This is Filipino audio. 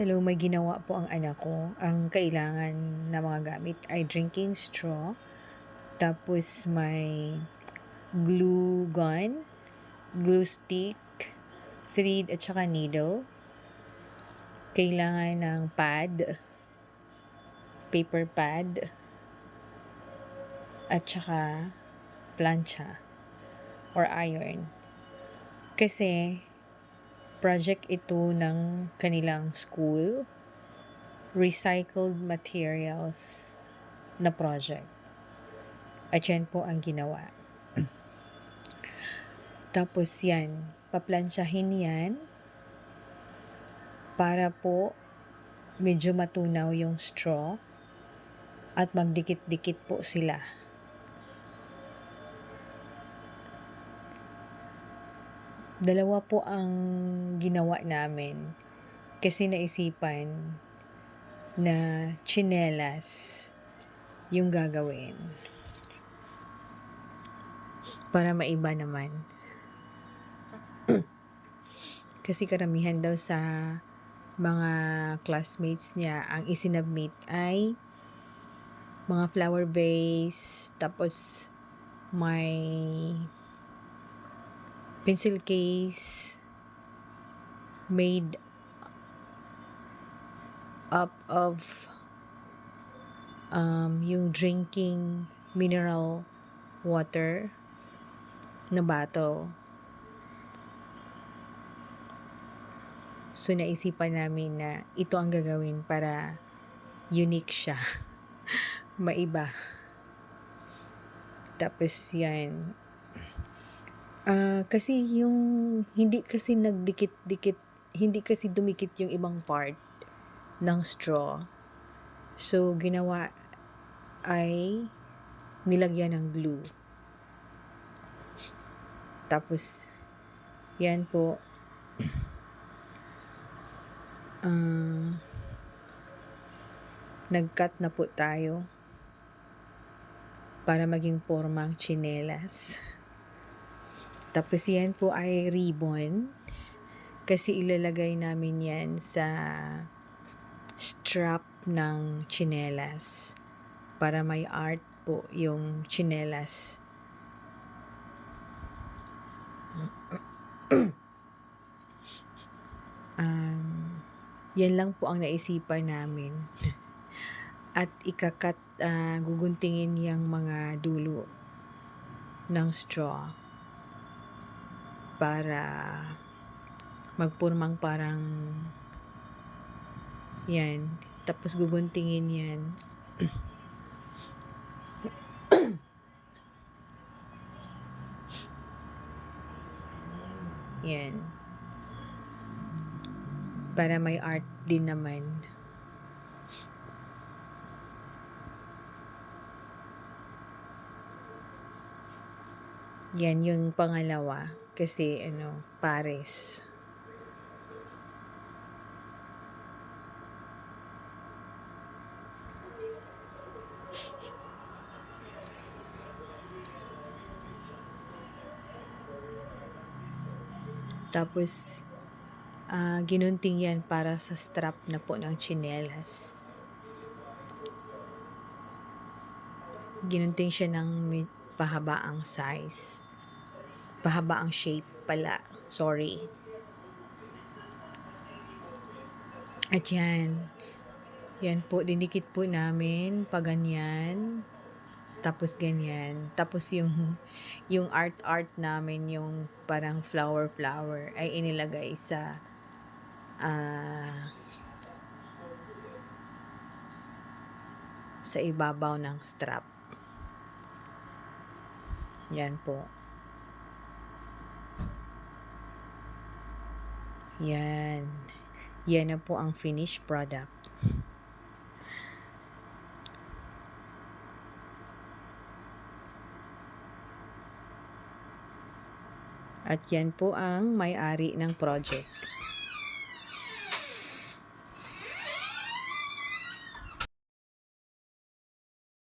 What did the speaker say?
Hello, may ginawa po ang anak ko. Ang kailangan na mga gamit ay drinking straw, tapos may glue gun, glue stick, thread at saka needle. Kailangan ng pad, paper pad, at saka plancha or iron. Kasi project ito ng kanilang school, recycled materials na project. At yan po ang ginawa. Tapos yan, paplansyahin yan para po medyo matunaw yung straw at magdikit-dikit po sila. Dalawa po ang ginawa namin kasi naisipan na tsinelas yung gagawin para maiba naman. Kasi karamihan daw sa mga classmates niya, ang isinubmit ay mga flower vase, tapos may pencil case made up of yung drinking mineral water na bottle. So, naisipan namin na ito ang gagawin para unique siya. Maiba. Tapos yan. Kasi yung hindi kasi nagdikit-dikit, hindi kasi dumikit yung ibang part ng straw. So, ginawa ay nilagyan ng glue. Tapos, yan po. Nag-cut na po tayo para maging formang tsinelas. Tapos yan po ay ribbon kasi ilalagay namin yan sa strap ng tsinelas para may art po yung tsinelas. Yan lang po ang naisipan namin. At guguntingin yung mga dulo ng straw para magpurmang parang yan. Tapos guguntingin yan. Yan. Para may art din naman. Yan yung pangalawa. Kasi pares. Tapos, ginunting yan para sa strap na po ng tsinelas. Ginunting siya ng pahabaang size. Pahabaang shape pala. Sorry. At yan. Yan po, dinikit po namin pa ganyan. Tapos ganyan. Tapos yung art namin, yung parang flower ay inilagay sa ibabaw ng strap. Yan po. Yan. Yan na po ang finished product. At yan po ang may-ari ng project.